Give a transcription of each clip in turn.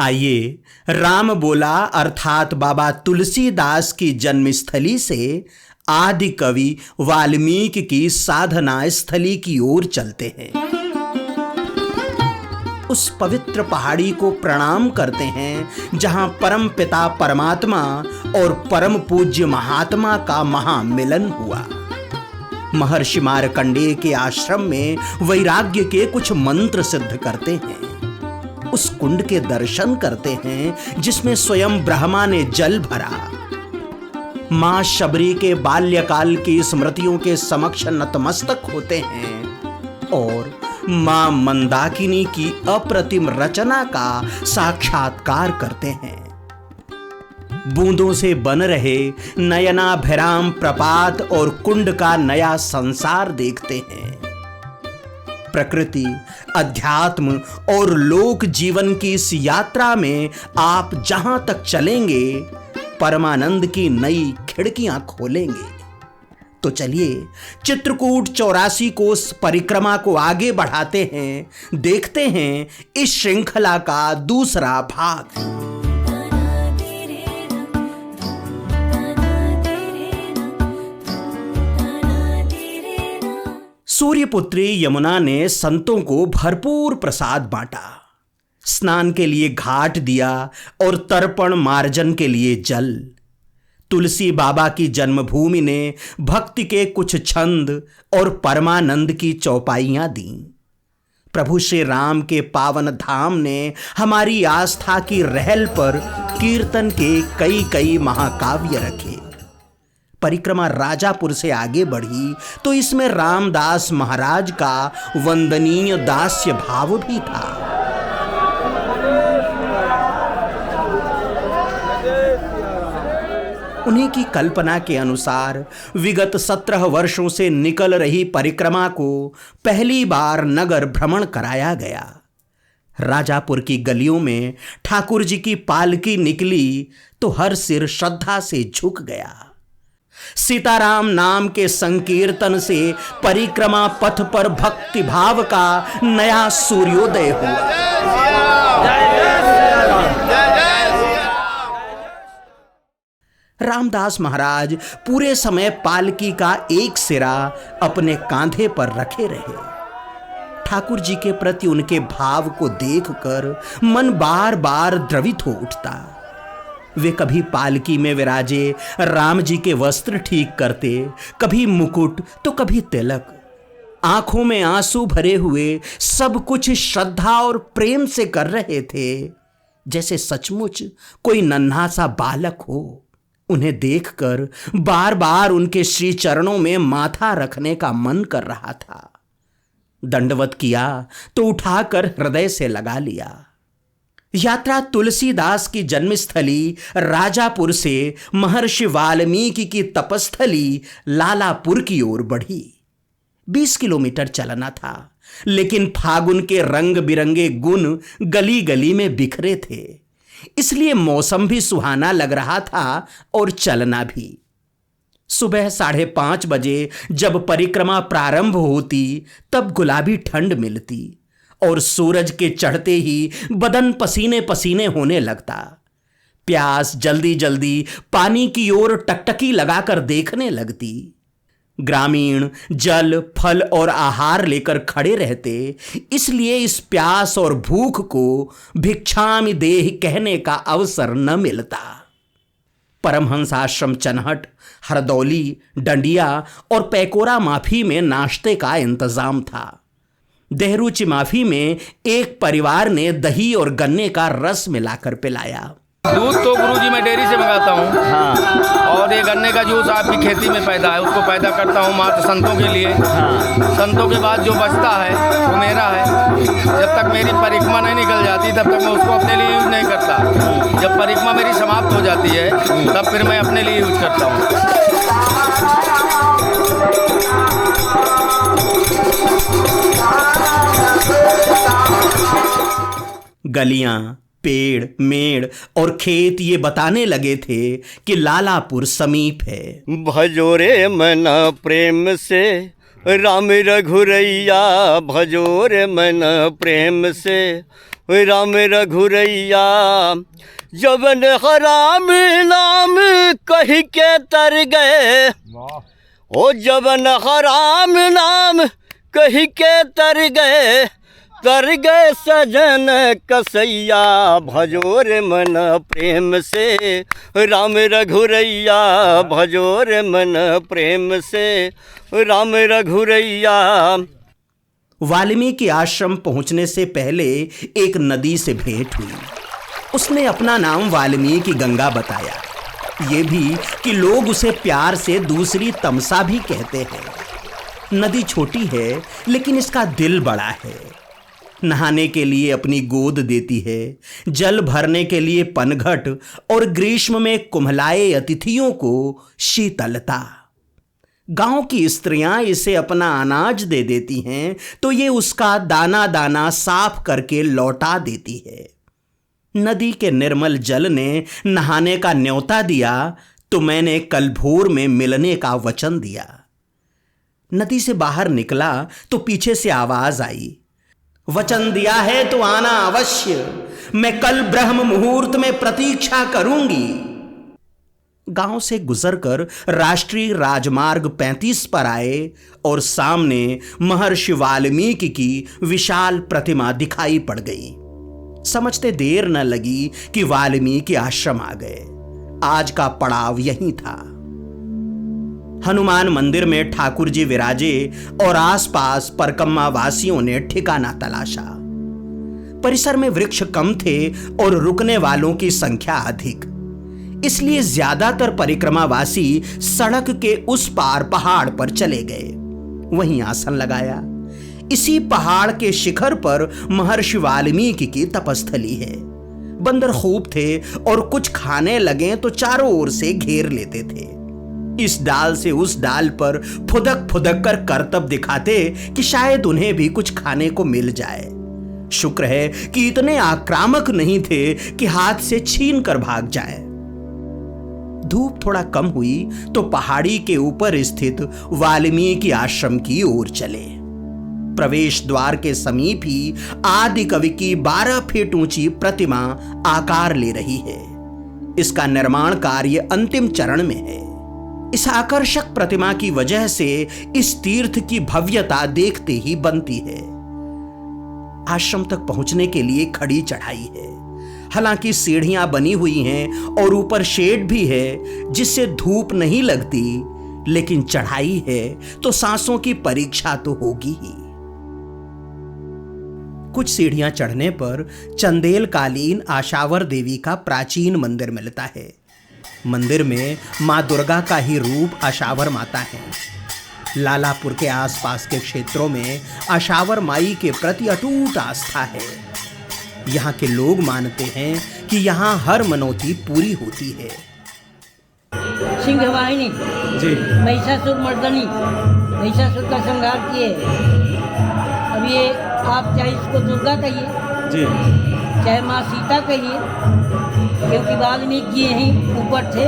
आइए राम बोला अर्थात बाबा तुलसीदास की जन्मस्थली से आदि कवि वाल्मीकि की साधना स्थली की ओर चलते हैं। उस पवित्र पहाड़ी को प्रणाम करते हैं जहां परम पिता परमात्मा और परम पूज्य महात्मा का महामिलन हुआ। महर्षि मार्कंडेय के आश्रम में वैराग्य के कुछ मंत्र सिद्ध करते हैं। उस कुंड के दर्शन करते हैं जिसमें स्वयं ब्रह्मा ने जल भरा। मां शबरी के बाल्यकाल की स्मृतियों के समक्ष नतमस्तक होते हैं और मां मंदाकिनी की अप्रतिम रचना का साक्षात्कार करते हैं। बूंदों से बन रहे नयनाभिराम प्रपात और कुंड का नया संसार देखते हैं। प्रकृति, अध्यात्म और लोक जीवन की इस यात्रा में आप जहां तक चलेंगे परमानंद की नई खिड़कियां खोलेंगे। तो चलिए चित्रकूट 84 कोस परिक्रमा को आगे बढ़ाते हैं, देखते हैं इस श्रृंखला का दूसरा भाग। सूर्यपुत्री यमुना ने संतों को भरपूर प्रसाद बांटा, स्नान के लिए घाट दिया और तर्पण मार्जन के लिए जल। तुलसी बाबा की जन्मभूमि ने भक्ति के कुछ छंद और परमानंद की चौपाइयां दी। प्रभु श्री राम के पावन धाम ने हमारी आस्था की रहल पर कीर्तन के कई कई महाकाव्य रखे। परिक्रमा राजापुर से आगे बढ़ी तो इसमें रामदास महाराज का वंदनीय दास्य भाव भी था। उन्हीं की कल्पना के अनुसार विगत 17 वर्षों से निकल रही परिक्रमा को पहली बार नगर भ्रमण कराया गया। राजापुर की गलियों में ठाकुर जी की पालकी निकली तो हर सिर श्रद्धा से झुक गया। सीताराम नाम के संकीर्तन से परिक्रमा पथ पर भक्ति भाव का नया सूर्योदय हुआ। रामदास महाराज पूरे समय पालकी का एक सिरा अपने कांधे पर रखे रहे। ठाकुर जी के प्रति उनके भाव को देखकर मन बार बार द्रवित हो उठता। वे कभी पालकी में विराजे राम जी के वस्त्र ठीक करते, कभी मुकुट तो कभी तिलक। आंखों में आंसू भरे हुए सब कुछ श्रद्धा और प्रेम से कर रहे थे, जैसे सचमुच कोई नन्हा सा बालक हो। उन्हें देखकर बार बार उनके श्री चरणों में माथा रखने का मन कर रहा था। दंडवत किया तो उठाकर हृदय से लगा लिया। यात्रा तुलसीदास की जन्मस्थली राजापुर से महर्षि वाल्मीकि की तपस्थली लालापुर की ओर बढ़ी। 20 किलोमीटर चलना था, लेकिन फागुन के रंग बिरंगे गुण गली गली में बिखरे थे, इसलिए मौसम भी सुहाना लग रहा था और चलना भी। सुबह 5:30 बजे जब परिक्रमा प्रारंभ होती तब गुलाबी ठंड मिलती और सूरज के चढ़ते ही बदन पसीने पसीने होने लगता। प्यास जल्दी जल्दी पानी की ओर टकटकी लगाकर देखने लगती। ग्रामीण जल, फल और आहार लेकर खड़े रहते, इसलिए इस प्यास और भूख को भिक्षामि देहि कहने का अवसर न मिलता। परमहंस आश्रम चनहट, हरदौली, डंडिया और पैकोरा माफी में नाश्ते का इंतजाम था। देहरूची माफी में एक परिवार ने दही और गन्ने का रस मिलाकर पिलाया। दूध तो गुरुजी मैं डेयरी से मंगाता हूँ। हाँ। और ये गन्ने का जूस आपकी खेती में पैदा है, उसको पैदा करता हूँ मात्र संतों के लिए। हाँ। संतों के बाद जो बचता है वो मेरा है। जब तक मेरी परिक्रमा नहीं निकल जाती तब तक मैं उसको अपने लिए यूज नहीं करता। जब परिक्रमा मेरी समाप्त हो जाती है तब फिर मैं अपने लिए यूज करता हूँ। गलियां, पेड़, मेड़ और खेत ये बताने लगे थे कि लालापुर समीप है। भजो रे मना प्रेम से राम रघुरैया, भजो रे मना प्रेम से राम रघुरैया। जबन हराम नाम कही के तर गए, ओ जबन हराम नाम कही के तर गए सजन कसैया। भजोर मन प्रेम से राम रघुरैया, भजोर मन प्रेम से राम रघुरैया। वाल्मीकि आश्रम पहुंचने से पहले एक नदी से भेंट हुई। उसने अपना नाम वाल्मीकि गंगा बताया, ये भी कि लोग उसे प्यार से दूसरी तमसा भी कहते हैं। नदी छोटी है लेकिन इसका दिल बड़ा है। नहाने के लिए अपनी गोद देती है, जल भरने के लिए पनघट और ग्रीष्म में कुम्हलाए अतिथियों को शीतलता। गांव की स्त्रियां इसे अपना अनाज दे देती हैं तो ये उसका दाना दाना साफ करके लौटा देती है। नदी के निर्मल जल ने नहाने का न्योता दिया तो मैंने कल भोर में मिलने का वचन दिया। नदी से बाहर निकला तो पीछे से आवाज आई, वचन दिया है तो आना अवश्य, मैं कल ब्रह्म मुहूर्त में प्रतीक्षा करूंगी। गांव से गुजरकर राष्ट्रीय राजमार्ग 35 पर आए और सामने महर्षि वाल्मीकि की विशाल प्रतिमा दिखाई पड़ गई। समझते देर न लगी कि वाल्मीकि आश्रम आ गए। आज का पड़ाव यही था। हनुमान मंदिर में ठाकुर जी विराजे और आसपास परकम्मा वासियों ने ठिकाना तलाशा। परिसर में वृक्ष कम थे और रुकने वालों की संख्या अधिक, इसलिए ज्यादातर परिक्रमावासी सड़क के उस पार पहाड़ पर चले गए, वहीं आसन लगाया। इसी पहाड़ के शिखर पर महर्षि वाल्मीकि की तपस्थली है। बंदर खूब थे और कुछ खाने लगे तो चारों ओर से घेर लेते थे। इस डाल से उस डाल पर फुदक फुदक कर करतब दिखाते कि शायद उन्हें भी कुछ खाने को मिल जाए। शुक्र है कि इतने आक्रामक नहीं थे कि हाथ से छीन कर भाग जाए। धूप थोड़ा कम हुई तो पहाड़ी के ऊपर स्थित वाल्मीकि आश्रम की ओर चले। प्रवेश द्वार के समीप ही आदि कवि की 12 फीट ऊंची प्रतिमा आकार ले रही है। इसका निर्माण कार्य अंतिम चरण में है। इस आकर्षक प्रतिमा की वजह से इस तीर्थ की भव्यता देखते ही बनती है। आश्रम तक पहुंचने के लिए खड़ी चढ़ाई है। हालांकि सीढ़ियां बनी हुई हैं और ऊपर शेड भी है जिससे धूप नहीं लगती, लेकिन चढ़ाई है तो सांसों की परीक्षा तो होगी ही। कुछ सीढ़ियां चढ़ने पर चंदेल कालीन आशावर देवी का प्राचीन मंदिर मिलता है। मंदिर में मां दुर्गा का ही रूप आशावर माता है। लालापुर के आसपास के क्षेत्रों में आशावर माई के प्रति अटूट आस्था है। यहाँ के लोग मानते हैं कि यहाँ हर मनौती पूरी होती है। सिंह वाहिनी जी, महिषासुर मर्दनी, महिषासुर का संहार किए। अब ये आप चाहे इसको दुर्गा कहिए जी, चाहे माँ सीता कहिए, क्योंकि वाल्मीकि जी यहीं ऊपर थे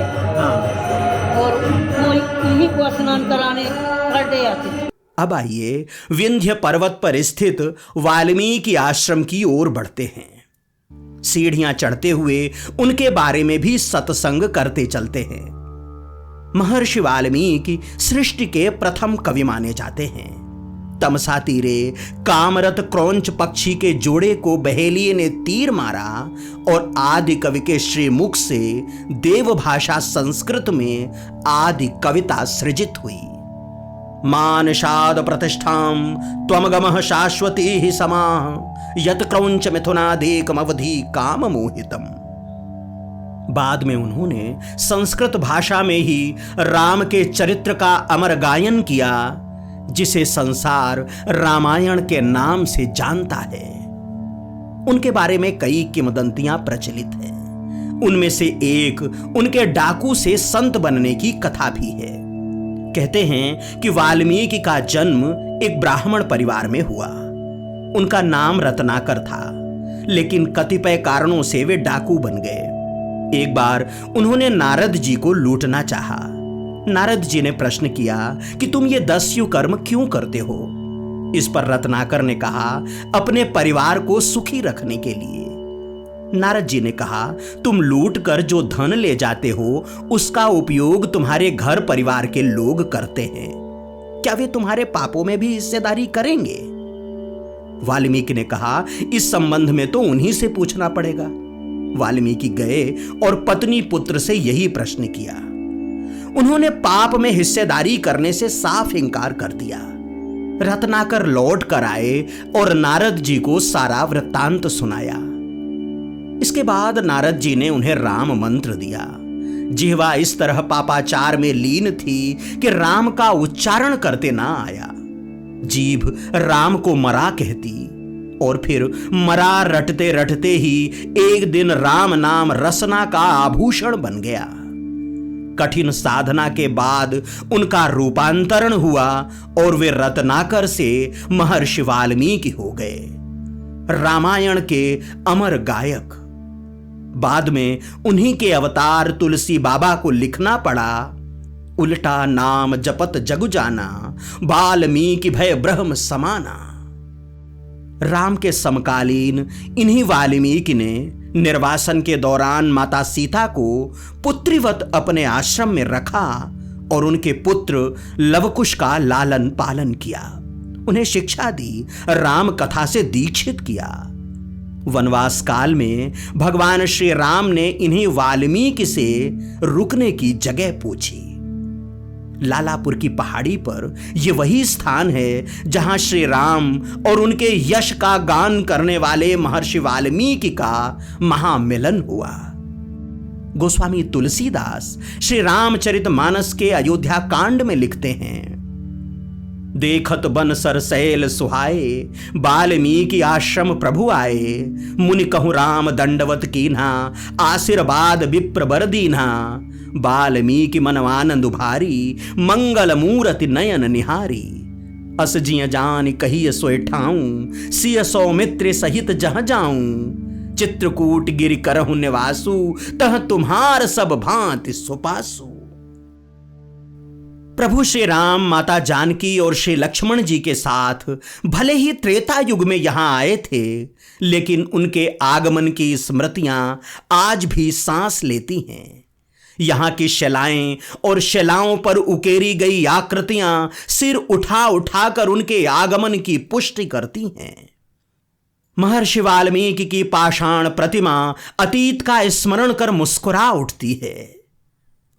और वो इन्हीं को स्नान कराने करते आते थे। अब आइए विंध्य पर्वत पर स्थित वाल्मीकि आश्रम की ओर बढ़ते हैं। सीढ़ियां चढ़ते हुए उनके बारे में भी सत्संग करते चलते हैं। महर्षि वाल्मीकि सृष्टि के प्रथम कवि माने जाते हैं। तमसा तीरे कामरत क्रौंच पक्षी के जोड़े को बहेलिये ने तीर मारा और आदि कवि के श्रीमुख से देव भाषा संस्कृत में आदि कविता सृजित हुई। मानषाद प्रतिष्ठाम त्वमगमः शाश्वती ही समाः यत क्रौंच मिथुनादेकमवधि काम मोहितम। बाद में उन्होंने संस्कृत भाषा में ही राम के चरित्र का अमर गायन किया, जिसे संसार रामायण के नाम से जानता है। उनके बारे में कई किंवदंतियां प्रचलित हैं। उनमें से एक उनके डाकू से संत बनने की कथा भी है। कहते हैं कि वाल्मीकि का जन्म एक ब्राह्मण परिवार में हुआ। उनका नाम रत्नाकर था, लेकिन कतिपय कारणों से वे डाकू बन गए। एक बार उन्होंने नारद जी को लूटना चाहा। नारद जी ने प्रश्न किया कि तुम ये दस्यु कर्म क्यों करते हो? इस पर रत्नाकर ने कहा, अपने परिवार को सुखी रखने के लिए। नारद जी ने कहा, तुम लूट कर जो धन ले जाते हो उसका उपयोग तुम्हारे घर परिवार के लोग करते हैं, क्या वे तुम्हारे पापों में भी हिस्सेदारी करेंगे? वाल्मीकि ने कहा, इस संबंध में तो उन्हीं से पूछना पड़ेगा। वाल्मीकि गए और पत्नी पुत्र से यही प्रश्न किया। उन्होंने पाप में हिस्सेदारी करने से साफ इंकार कर दिया। रत्नाकर लौट कर आए और नारद जी को सारा वृत्तांत सुनाया। इसके बाद नारद जी ने उन्हें राम मंत्र दिया। जिह्वा इस तरह पापाचार में लीन थी कि राम का उच्चारण करते ना आया। जीभ राम को मरा कहती और फिर मरा रटते रटते ही एक दिन राम नाम रसना का आभूषण बन गया। कठिन साधना के बाद उनका रूपांतरण हुआ और वे रत्नाकर से महर्षि वाल्मीकि हो गए, रामायण के अमर गायक। बाद में उन्हीं के अवतार तुलसी बाबा को लिखना पड़ा, उल्टा नाम जपत जगु जाना, वाल्मीकि भय ब्रह्म समाना। राम के समकालीन इन्हीं वाल्मीकि ने निर्वासन के दौरान माता सीता को पुत्रीवत अपने आश्रम में रखा और उनके पुत्र लवकुश का लालन पालन किया, उन्हें शिक्षा दी, राम कथा से दीक्षित किया। वनवास काल में भगवान श्री राम ने इन्हीं वाल्मीकि से रुकने की जगह पूछी। लालापुर की पहाड़ी पर यह वही स्थान है जहां श्री राम और उनके यश का गान करने वाले महर्षि वाल्मीकि का महामिलन हुआ। गोस्वामी तुलसीदास श्री रामचरितमानस के अयोध्या कांड में लिखते हैं, देखत बन सरसैल सुहाए, वाल्मीकि आश्रम प्रभु आए। मुनि कहु राम दंडवत कीन्हा, आशीर्वाद विप्र बर दीन्हा। वाल्मीकि मनवानंद उभारी, मंगल मूरति नयन निहारी। अस जिय जान कहिय सोय ठाऊं, सिय सौमित्र सहित जह जाऊं। चित्रकूट गिरि करहु निवासु, तह तुम्हार सब भांति सुपासु। प्रभु श्री राम माता जानकी और श्री लक्ष्मण जी के साथ भले ही त्रेता युग में यहां आए थे, लेकिन उनके आगमन की स्मृतियां आज भी सांस लेती हैं। यहां की शिलाएं और शिलाओं पर उकेरी गई आकृतियां सिर उठा उठाकर उनके आगमन की पुष्टि करती हैं। महर्षि वाल्मीकि की पाषाण प्रतिमा अतीत का स्मरण कर मुस्कुरा उठती है।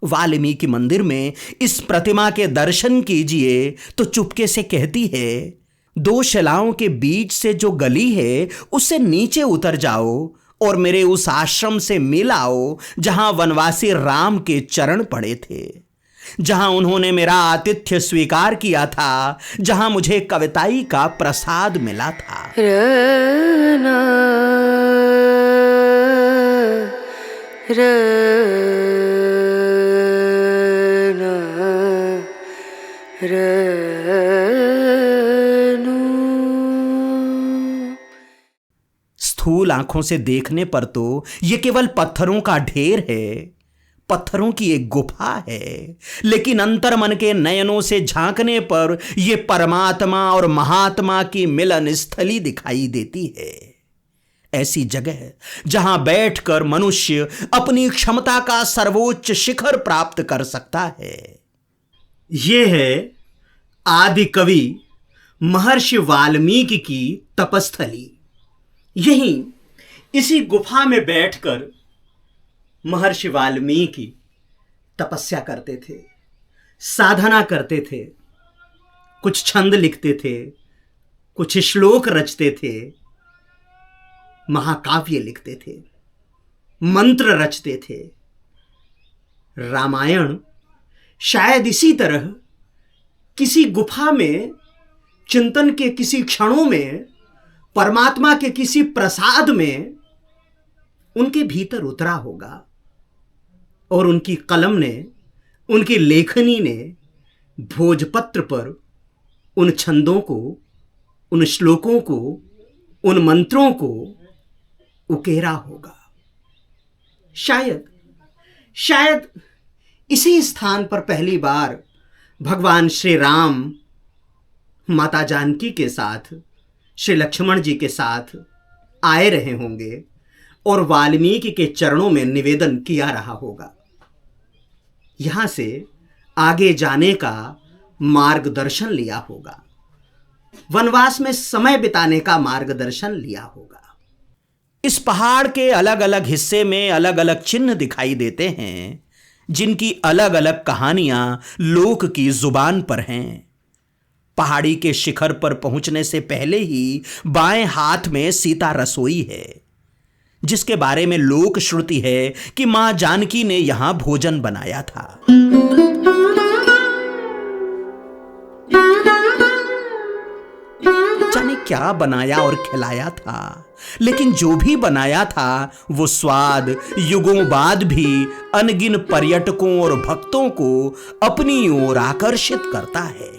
वाल्मीकि मंदिर में इस प्रतिमा के दर्शन कीजिए तो चुपके से कहती है, दो शिलाओं के बीच से जो गली है उससे नीचे उतर जाओ और मेरे उस आश्रम से मिल आओ जहां वनवासी राम के चरण पड़े थे, जहां उन्होंने मेरा आतिथ्य स्वीकार किया था, जहां मुझे कविताई का प्रसाद मिला था। स्थूल आंखों से देखने पर तो यह केवल पत्थरों का ढेर है, पत्थरों की एक गुफा है, लेकिन अंतर्मन के नयनों से झांकने पर यह परमात्मा और महात्मा की मिलन स्थली दिखाई देती है। ऐसी जगह जहां बैठकर मनुष्य अपनी क्षमता का सर्वोच्च शिखर प्राप्त कर सकता है। यह है आदि कवि महर्षि वाल्मीकि की तपस्थली। यहीं इसी गुफा में बैठकर महर्षि वाल्मीकि तपस्या करते थे, साधना करते थे, कुछ छंद लिखते थे, कुछ श्लोक रचते थे, महाकाव्य लिखते थे, मंत्र रचते थे। रामायण शायद इसी तरह किसी गुफा में चिंतन के किसी क्षणों में परमात्मा के किसी प्रसाद में उनके भीतर उतरा होगा और उनकी कलम ने, उनकी लेखनी ने भोजपत्र पर उन छंदों को, उन श्लोकों को, उन मंत्रों को उकेरा होगा। शायद इसी स्थान पर पहली बार भगवान श्री राम माता जानकी के साथ, श्री लक्ष्मण जी के साथ आए रहे होंगे और वाल्मीकि के चरणों में निवेदन किया रहा होगा। यहां से आगे जाने का मार्गदर्शन लिया होगा, वनवास में समय बिताने का मार्गदर्शन लिया होगा। इस पहाड़ के अलग अलग हिस्से में अलग अलग चिन्ह दिखाई देते हैं, जिनकी अलग अलग कहानियां लोक की जुबान पर हैं। पहाड़ी के शिखर पर पहुंचने से पहले ही बाएं हाथ में सीता रसोई है, जिसके बारे में लोक श्रुति है कि मां जानकी ने यहां भोजन बनाया था। जाने क्या बनाया और खिलाया था, लेकिन जो भी बनाया था वो स्वाद युगों बाद भी अनगिन पर्यटकों और भक्तों को अपनी ओर आकर्षित करता है।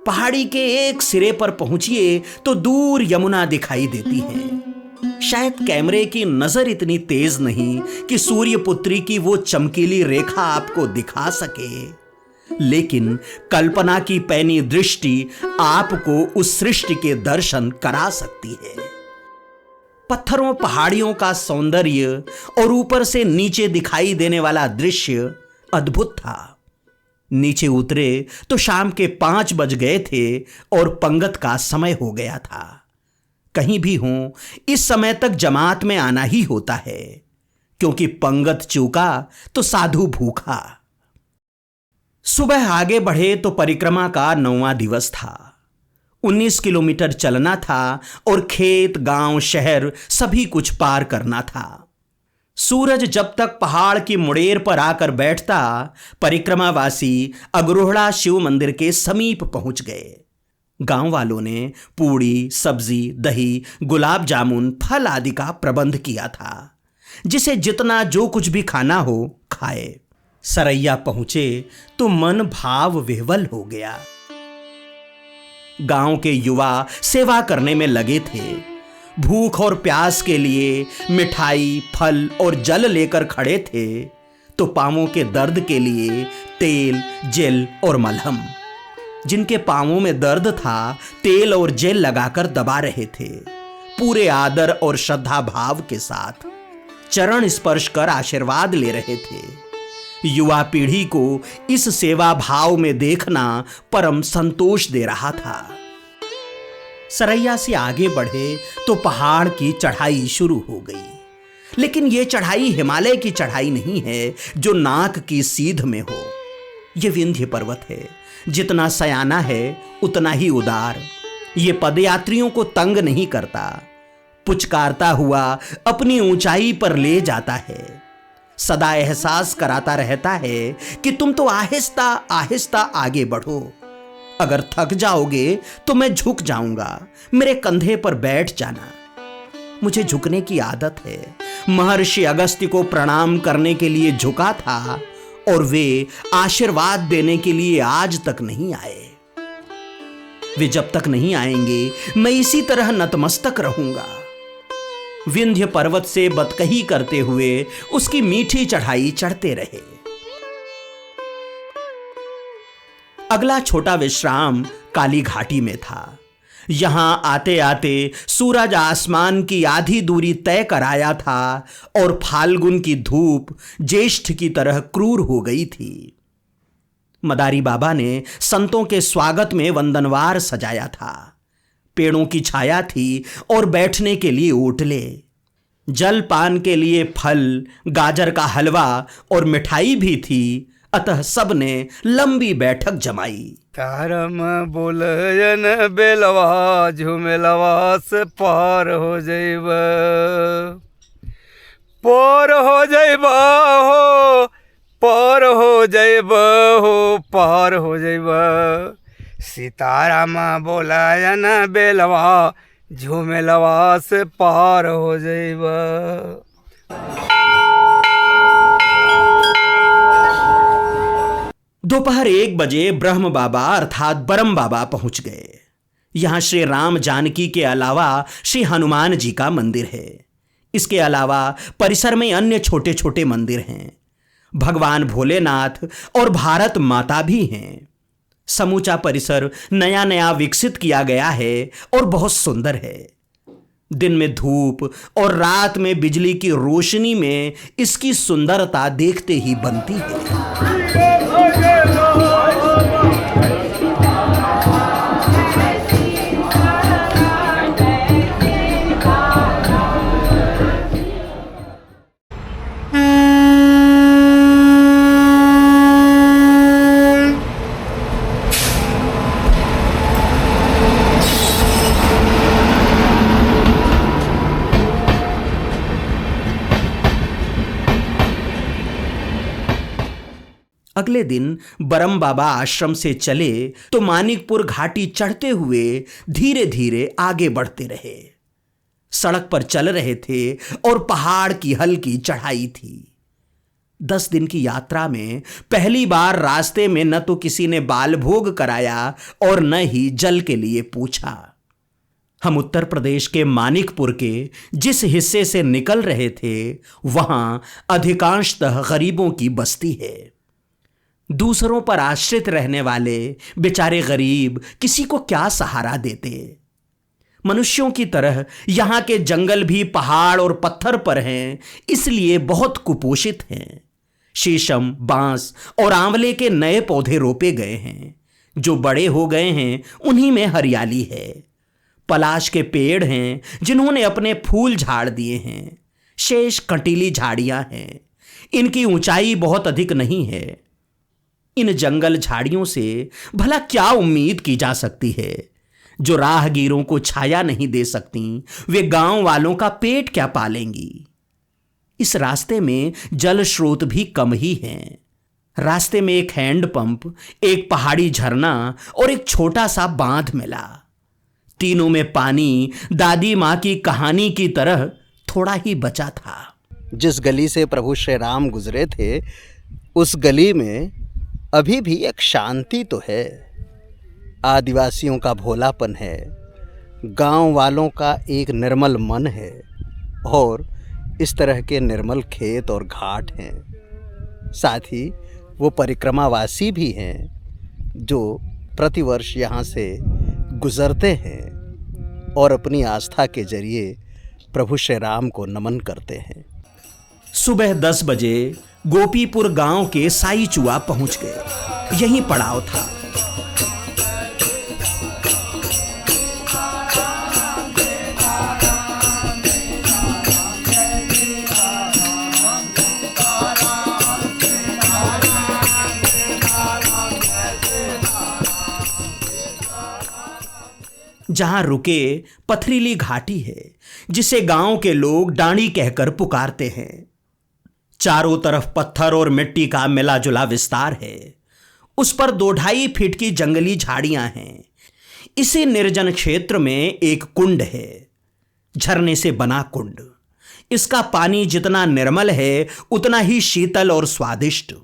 पहाड़ी के एक सिरे पर पहुंचिए तो दूर यमुना दिखाई देती है। शायद कैमरे की नजर इतनी तेज नहीं कि सूर्यपुत्री की वो चमकीली रेखा आपको दिखा सके, लेकिन कल्पना की पैनी दृष्टि आपको उस सृष्टि के दर्शन करा सकती है। पत्थरों पहाड़ियों का सौंदर्य और ऊपर से नीचे दिखाई देने वाला दृश्य अद्भुत था। नीचे उतरे तो शाम के 5 बज गए थे और पंगत का समय हो गया था। कहीं भी हो इस समय तक जमात में आना ही होता है, क्योंकि पंगत चूका तो साधु भूखा। सुबह आगे बढ़े तो परिक्रमा का 9वां दिवस था। 19 किलोमीटर चलना था और खेत, गांव, शहर सभी कुछ पार करना था। सूरज जब तक पहाड़ की मुड़ेर पर आकर बैठता, परिक्रमावासी अग्रोहड़ा शिव मंदिर के समीप पहुंच गए। गांव वालों ने पूड़ी, सब्जी, दही, गुलाब जामुन, फल आदि का प्रबंध किया था, जिसे जितना जो कुछ भी खाना हो खाए। सरैया पहुंचे तो मन भाव विह्वल हो गया। गांव के युवा सेवा करने में लगे थे। भूख और प्यास के लिए मिठाई, फल और जल लेकर खड़े थे, तो पांवों के दर्द के लिए तेल, जेल और मलहम। जिनके पांवों में दर्द था, तेल और जेल लगाकर दबा रहे थे। पूरे आदर और श्रद्धा भाव के साथ चरण स्पर्श कर आशीर्वाद ले रहे थे। युवा पीढ़ी को इस सेवा भाव में देखना परम संतोष दे रहा था। सरैया से आगे बढ़े तो पहाड़ की चढ़ाई शुरू हो गई। लेकिन यह चढ़ाई हिमालय की चढ़ाई नहीं है जो नाक की सीध में हो। यह विंध्य पर्वत है, जितना सयाना है उतना ही उदार। यह पदयात्रियों को तंग नहीं करता, पुचकारता हुआ अपनी ऊंचाई पर ले जाता है। सदा एहसास कराता रहता है कि तुम तो आहिस्ता आहिस्ता आगे बढ़ो। अगर थक जाओगे तो मैं झुक जाऊंगा, मेरे कंधे पर बैठ जाना। मुझे झुकने की आदत है। महर्षि अगस्त्य को प्रणाम करने के लिए झुका था और वे आशीर्वाद देने के लिए आज तक नहीं आए। वे जब तक नहीं आएंगे मैं इसी तरह नतमस्तक रहूंगा। विंध्य पर्वत से बतकही करते हुए उसकी मीठी चढ़ाई चढ़ते रहे। अगला छोटा विश्राम काली घाटी में था। यहां आते आते सूरज आसमान की आधी दूरी तय कर आया था और फाल्गुन की धूप ज्येष्ठ की तरह क्रूर हो गई थी। मदारी बाबा ने संतों के स्वागत में वंदनवार सजाया था। पेड़ों की छाया थी और बैठने के लिए ओटले, जल पान के लिए फल, गाजर का हलवा और मिठाई भी थी। अतः सबने लंबी बैठक जमाई। तारम बोलयन बेलवा झुमेलवा से पार हो जइब, पार हो जइब हो, पार हो जइब हो, पार हो जइब। सीताराम बोलयन बेलवा झुमेलवा से पार हो जइब। दोपहर 1 बजे ब्रह्म बाबा अर्थात बरम बाबा पहुंच गए। यहां श्री राम जानकी के अलावा श्री हनुमान जी का मंदिर है। इसके अलावा परिसर में अन्य छोटे छोटे मंदिर हैं। भगवान भोलेनाथ और भारत माता भी हैं। समूचा परिसर नया नया विकसित किया गया है और बहुत सुंदर है। दिन में धूप और रात में बिजली की रोशनी में इसकी सुंदरता देखते ही बनती है। अगले दिन बरम बाबा आश्रम से चले तो मानिकपुर घाटी चढ़ते हुए धीरे धीरे आगे बढ़ते रहे। सड़क पर चल रहे थे और पहाड़ की हल्की चढ़ाई थी। 10 दिन की यात्रा में पहली बार रास्ते में न तो किसी ने बाल भोग कराया और न ही जल के लिए पूछा। हम उत्तर प्रदेश के मानिकपुर के जिस हिस्से से निकल रहे थे वहां अधिकांशतः गरीबों की बस्ती है। दूसरों पर आश्रित रहने वाले बेचारे गरीब किसी को क्या सहारा देते। मनुष्यों की तरह यहां के जंगल भी पहाड़ और पत्थर पर हैं, इसलिए बहुत कुपोषित हैं। शीशम, बांस और आंवले के नए पौधे रोपे गए हैं। जो बड़े हो गए हैं उन्हीं में हरियाली है। पलाश के पेड़ हैं जिन्होंने अपने फूल झाड़ दिए हैं। शेष कंटीली झाड़ियां हैं। इनकी ऊंचाई बहुत अधिक नहीं है। इन जंगल झाड़ियों से भला क्या उम्मीद की जा सकती है। जो राहगीरों को छाया नहीं दे सकती, वे गांव वालों का पेट क्या पालेंगी। इस रास्ते में जल स्रोत भी कम ही हैं। रास्ते में एक हैंडपंप, एक पहाड़ी झरना और एक छोटा सा बांध मिला। तीनों में पानी दादी मां की कहानी की तरह थोड़ा ही बचा था। जिस गली से प्रभु श्री राम गुजरे थे उस गली में अभी भी एक शांति तो है। आदिवासियों का भोलापन है, गांव वालों का एक निर्मल मन है और इस तरह के निर्मल खेत और घाट हैं। साथ ही वो परिक्रमावासी भी हैं जो प्रतिवर्ष यहाँ से गुजरते हैं और अपनी आस्था के जरिए प्रभु श्री राम को नमन करते हैं। सुबह 10 बजे गोपीपुर गांव के साई चुआ पहुंच गए। यहीं पड़ाव था। जहां रुके पथरीली घाटी है जिसे गांव के लोग डांडी कहकर पुकारते हैं। चारों तरफ पत्थर और मिट्टी का मिला जुला विस्तार है। उस पर 2-2.5 फीट की जंगली झाड़ियां हैं। इसी निर्जन क्षेत्र में एक कुंड है, झरने से बना कुंड। इसका पानी जितना निर्मल है उतना ही शीतल और स्वादिष्ट।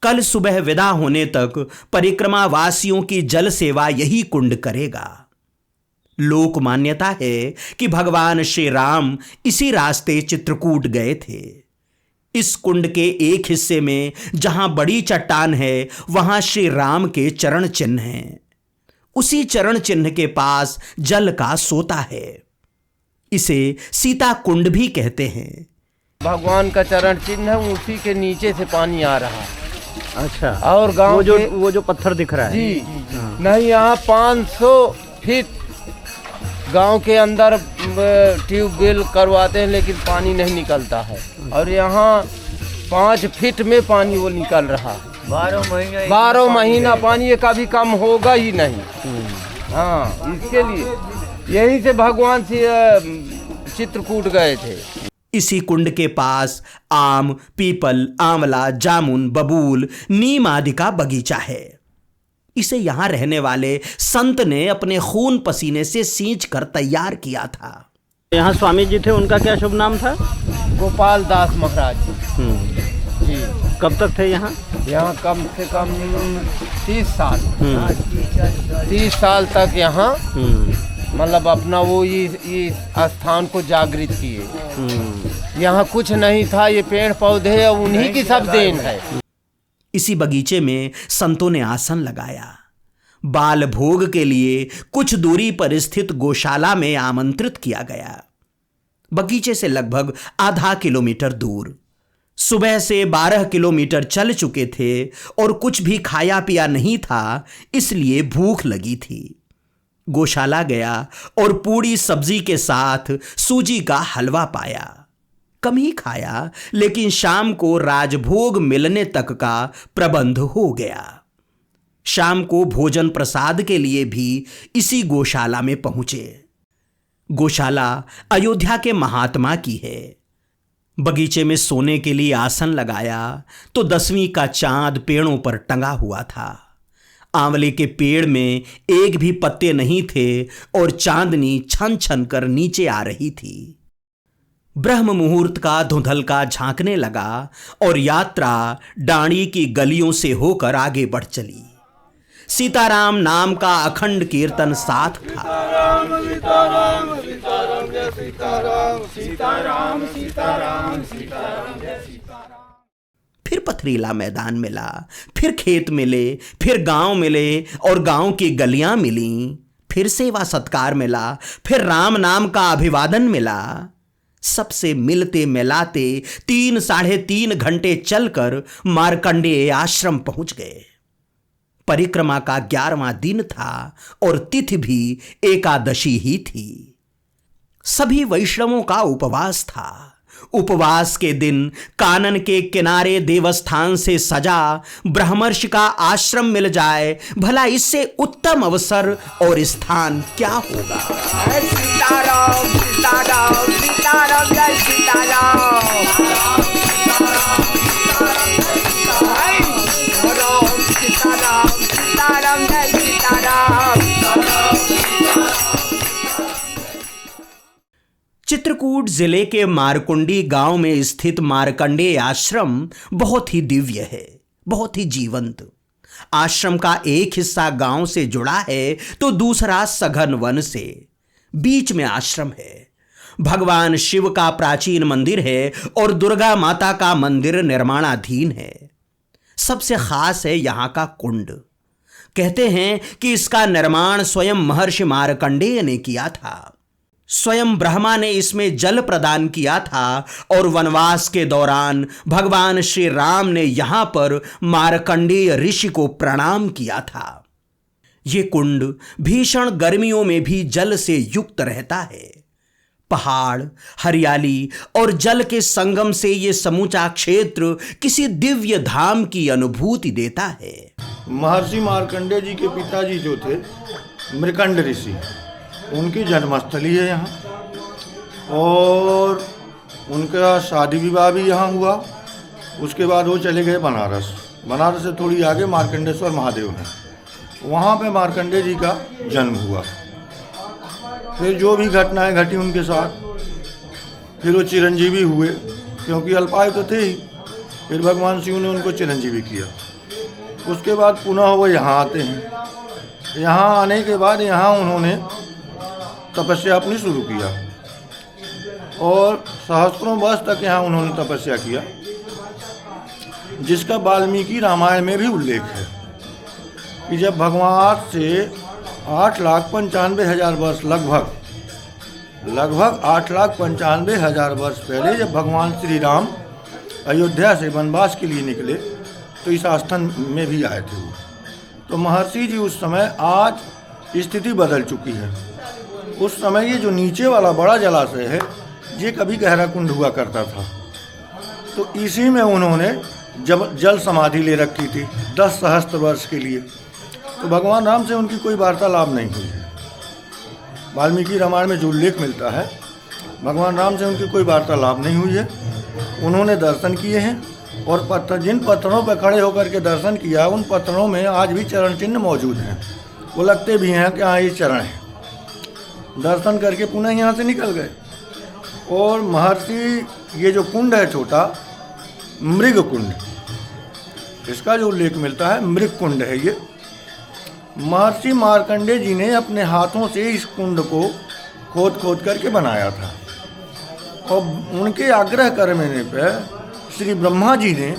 कल सुबह विदा होने तक परिक्रमा वासियों की जल सेवा यही कुंड करेगा। लोक मान्यता है कि भगवान श्री राम इसी रास्ते चित्रकूट गए थे। इस कुंड के एक हिस्से में जहां बड़ी चट्टान है वहां श्री राम के चरण चिन्ह हैं। उसी चरण चिन्ह के पास जल का सोता है। इसे सीता कुंड भी कहते हैं। भगवान का चरण चिन्ह है, उसी के नीचे से पानी आ रहा है। अच्छा, और गांव वो जो पत्थर दिख रहा है जी नहीं, यहाँ 500 फीट गांव के अंदर ट्यूबवेल करवाते हैं लेकिन पानी नहीं निकलता है। और यहाँ 5 फीट में पानी वो निकल रहा है। 12 महीना पानी ये कभी कम होगा ही नहीं। हाँ, इसके लिए यहीं से भगवान से चित्रकूट गए थे। इसी कुंड के पास आम, पीपल, आंवला, जामुन, बबूल, नीम आदि का बगीचा है। इसे यहां रहने वाले संत ने अपने खून पसीने से सींच कर तैयार किया था। यहाँ स्वामी जी थे, उनका क्या शुभ नाम था? गोपाल दास महाराज जी। कब तक थे यहाँ? यहाँ कम से कम 30 साल 30 साल तक यहाँ मतलब अपना वो इस स्थान को जागृत किए। यहाँ कुछ नहीं था, ये पेड़ पौधे उन्हीं की सब देन है। इसी बगीचे में संतों ने आसन लगाया। बाल भोग के लिए कुछ दूरी पर स्थित गौशाला में आमंत्रित किया गया। बगीचे से लगभग आधा किलोमीटर दूर। सुबह से 12 किलोमीटर चल चुके थे और कुछ भी खाया पिया नहीं था, इसलिए भूख लगी थी। गौशाला गया और पूड़ी सब्जी के साथ सूजी का हलवा पाया। कम ही खाया, लेकिन शाम को राजभोग मिलने तक का प्रबंध हो गया। शाम को भोजन प्रसाद के लिए भी इसी गौशाला में पहुंचे। गौशाला अयोध्या के महात्मा की है। बगीचे में सोने के लिए आसन लगाया तो 10वीं का चांद पेड़ों पर टंगा हुआ था। आंवले के पेड़ में एक भी पत्ते नहीं थे और चांदनी छन छन कर नीचे आ रही थी। ब्रह्म मुहूर्त का धुंधलका झांकने लगा और यात्रा डाणी की गलियों से होकर आगे बढ़ चली। सीताराम नाम का अखंड कीर्तन साथ था। फिर पथरीला मैदान मिला, फिर खेत मिले, फिर गांव मिले और गांव की गलियां मिली, फिर सेवा सत्कार मिला, फिर राम नाम का अभिवादन मिला। सबसे मिलते मिलाते 3-3.5 घंटे चलकर मार्कंडेय आश्रम पहुंच गए। परिक्रमा का 11वां दिन था और तिथि भी एकादशी ही थी। सभी वैष्णवों का उपवास था। उपवास के दिन कानन के किनारे देवस्थान से सजा ब्रह्मर्षि का आश्रम मिल जाए, भला इससे उत्तम अवसर और स्थान क्या होगा। सीताराम सीताराम सीताराम जय सीताराम। चित्रकूट जिले के मारकुंडी गांव में स्थित मार्कंडेय आश्रम बहुत ही दिव्य है, बहुत ही जीवंत। आश्रम का एक हिस्सा गांव से जुड़ा है तो दूसरा सघन वन से। बीच में आश्रम है। भगवान शिव का प्राचीन मंदिर है और दुर्गा माता का मंदिर निर्माणाधीन है। सबसे खास है यहां का कुंड। कहते हैं कि इसका निर्माण स्वयं महर्षि मार्कंडेय ने किया था। स्वयं ब्रह्मा ने इसमें जल प्रदान किया था और वनवास के दौरान भगवान श्री राम ने यहां पर मार्कंडेय ऋषि को प्रणाम किया था। यह कुंड भीषण गर्मियों में भी जल से युक्त रहता है। पहाड़, हरियाली और जल के संगम से यह समूचा क्षेत्र किसी दिव्य धाम की अनुभूति देता है। महर्षि मार्कंडेय जी के पिताजी जो थे मृकंड ऋषि, उनकी जन्मस्थली है यहाँ और उनका शादी विवाह भी यहाँ हुआ। उसके बाद वो चले गए बनारस। बनारस से थोड़ी आगे मार्कंडेश्वर महादेव हैं, वहाँ पे मार्कंडेय जी का जन्म हुआ। फिर जो भी घटनाएं घटी उनके साथ, फिर वो चिरंजीवी हुए, क्योंकि अल्पायु तो थे ही। फिर भगवान शिव ने उनको चिरंजीवी किया। उसके बाद पुनः वो यहाँ आते हैं। यहाँ आने के बाद यहाँ उन्होंने तपस्या अपनी शुरू किया और सहस्त्रों वर्ष तक यहाँ उन्होंने तपस्या किया, जिसका वाल्मीकि रामायण में भी उल्लेख है कि जब भगवान से 8,95,000 वर्ष लगभग 8,95,000 वर्ष पहले जब भगवान श्री राम अयोध्या से वनवास के लिए निकले तो इस आस्थान में भी आए थे वो। तो महर्षि जी उस समय, आज स्थिति बदल चुकी है। उस समय ये जो नीचे वाला बड़ा जलाशय है ये कभी गहरा कुंड हुआ करता था, तो इसी में उन्होंने जल समाधि ले रखी थी 10 सहस्त्र वर्ष के लिए। तो भगवान राम से उनकी कोई वार्तालाप नहीं हुई है। वाल्मीकि रामायण में जो उल्लेख मिलता है, भगवान राम से उनकी कोई वार्तालाप नहीं हुई है। उन्होंने दर्शन किए हैं और जिन पत्थरों पर खड़े होकर के दर्शन किया, उन पत्थरों में आज भी चरण चिन्ह मौजूद हैं। वो लगते भी हैं कि हाँ ये चरण है। दर्शन करके पुनः यहाँ से निकल गए। और महर्षि, ये जो कुंड है छोटा, मृग कुंड, इसका जो उल्लेख मिलता है मृग कुंड है ये। महर्षि मार्कंडेय जी ने अपने हाथों से इस कुंड को खोद करके बनाया था और उनके आग्रह करने पर श्री ब्रह्मा जी ने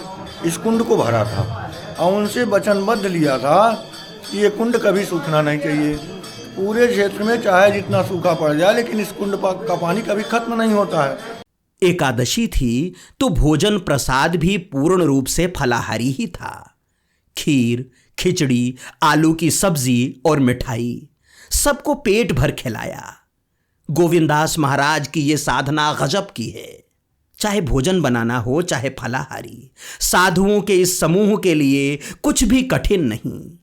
इस कुंड को भरा था और उनसे वचनबद्ध लिया था कि ये कुंड कभी सूखना नहीं चाहिए। पूरे क्षेत्र में चाहे जितना सूखा पड़ जाए, लेकिन इस कुंड का पानी कभी खत्म नहीं होता है। एकादशी थी तो भोजन प्रसाद भी पूर्ण रूप से फलाहारी ही था। खीर, खिचड़ी, आलू की सब्जी और मिठाई सबको पेट भर खिलाया। गोविंदास महाराज की ये साधना गजब की है। चाहे भोजन बनाना हो चाहे फलाहारी, साधुओं के इस समूह के लिए कुछ भी कठिन नहीं।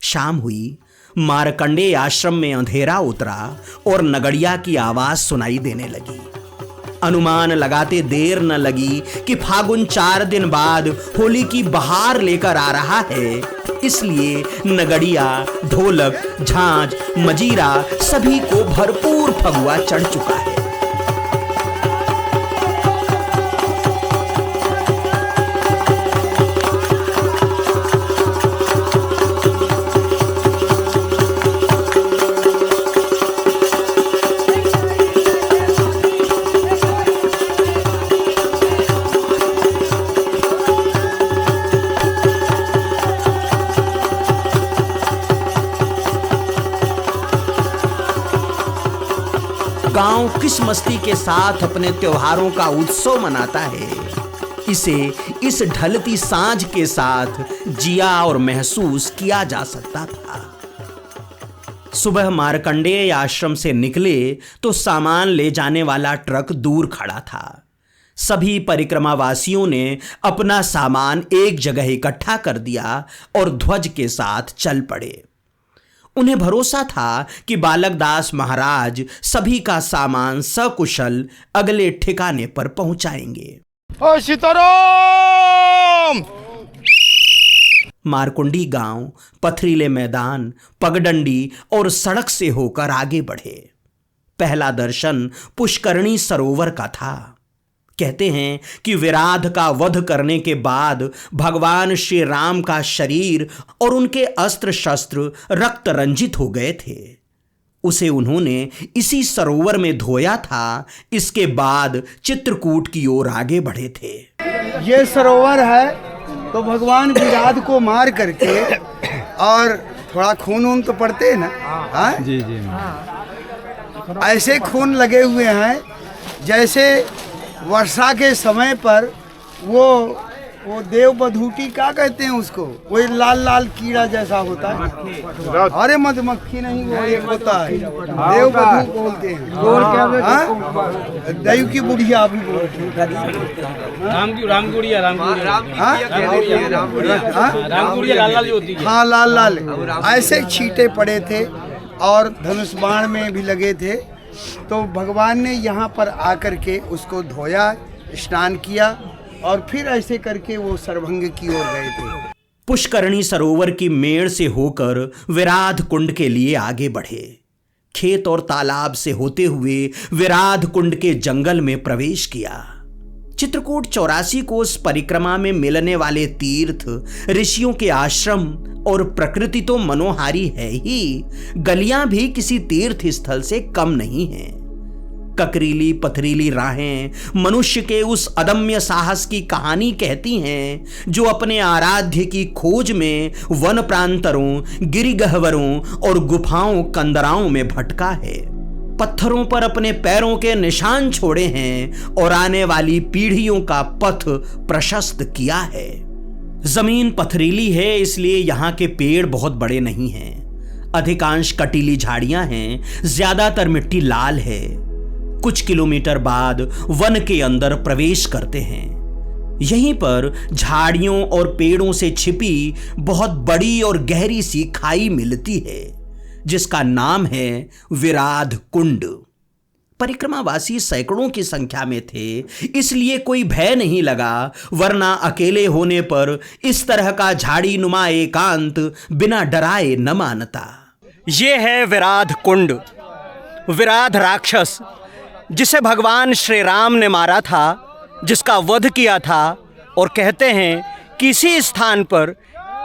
शाम हुई, मारकंडेय आश्रम में अंधेरा उतरा और नगड़िया की आवाज सुनाई देने लगी। अनुमान लगाते देर न लगी कि फागुन 4 दिन बाद होली की बहार लेकर आ रहा है, इसलिए नगड़िया, ढोलक, झांझ, मजीरा सभी को भरपूर फगुआ चढ़ चुका है। गांव किस मस्ती के साथ अपने त्योहारों का उत्सव मनाता है, इसे इस ढलती सांझ के साथ जिया और महसूस किया जा सकता था। सुबह मारकंडेय आश्रम से निकले तो सामान ले जाने वाला ट्रक दूर खड़ा था। सभी परिक्रमावासियों ने अपना सामान एक जगह इकट्ठा कर दिया और ध्वज के साथ चल पड़े। उन्हें भरोसा था कि बालकदास महाराज सभी का सामान सकुशल अगले ठिकाने पर पहुंचाएंगे। ओ सीताराम! मारकुंडी गांव पथरीले मैदान, पगडंडी और सड़क से होकर आगे बढ़े। पहला दर्शन पुष्करणी सरोवर का था। कहते हैं कि विराध का वध करने के बाद भगवान श्री राम का शरीर और उनके अस्त्र शस्त्र रक्त रंजित हो गए थे। उसे उन्होंने इसी सरोवर में धोया था। इसके बाद चित्रकूट की ओर आगे बढ़े थे। ये सरोवर है तो भगवान विराध को मार करके, और थोड़ा खून वून तो पड़ते हैं ना, हाँ जी जी, ऐसे खून लगे हुए हैं जैसे वर्षा के समय पर वो देव बधूटी क्या कहते हैं उसको, वही लाल लाल कीड़ा जैसा होता है। अरे मधुमक्खी नहीं, वो एक होता है देव बधू बोलते हैं। दयु की बुढ़िया भी बोलते हैं। हाँ लाल लाल ऐसे छींटे पड़े थे और धनुष बाण में भी लगे थे। तो भगवान ने यहाँ पर आकर के उसको धोया, स्नान किया और फिर ऐसे करके वो सरभंग की ओर गए थे। पुष्करणी सरोवर की मेड़ से होकर विराध कुंड के लिए आगे बढ़े। खेत और तालाब से होते हुए विराध कुंड के जंगल में प्रवेश किया। चित्रकूट 84 कोस परिक्रमा में मिलने वाले तीर्थ, ऋषियों के आश्रम और प्रकृति तो मनोहारी है ही, गलियां भी किसी तीर्थ स्थल से कम नहीं हैं। ककरीली पथरीली राहें मनुष्य के उस अदम्य साहस की कहानी कहती हैं जो अपने आराध्य की खोज में वन प्रांतरों, गिरिगहवरों और गुफाओं कंदराओं में भटका है। पत्थरों पर अपने पैरों के निशान छोड़े हैं और आने वाली पीढ़ियों का पथ प्रशस्त किया है। जमीन पथरीली है, इसलिए यहाँ के पेड़ बहुत बड़े नहीं हैं। अधिकांश कटीली झाड़ियां हैं, ज्यादातर मिट्टी लाल है। कुछ किलोमीटर बाद वन के अंदर प्रवेश करते हैं। यहीं पर झाड़ियों और पेड़ों से छिपी बहुत बड़ी और गहरी सी खाई मिलती है, जिसका नाम है विराध कुंड। परिक्रमावासी सैकड़ों की संख्या में थे, इसलिए कोई भय नहीं लगा, वरना अकेले होने पर इस तरह का झाड़ी नुमा एकांत बिना डराए न मानता। ये है विराध कुंड। विराध राक्षस जिसे भगवान श्री राम ने मारा था, जिसका वध किया था, और कहते हैं कि इसी स्थान पर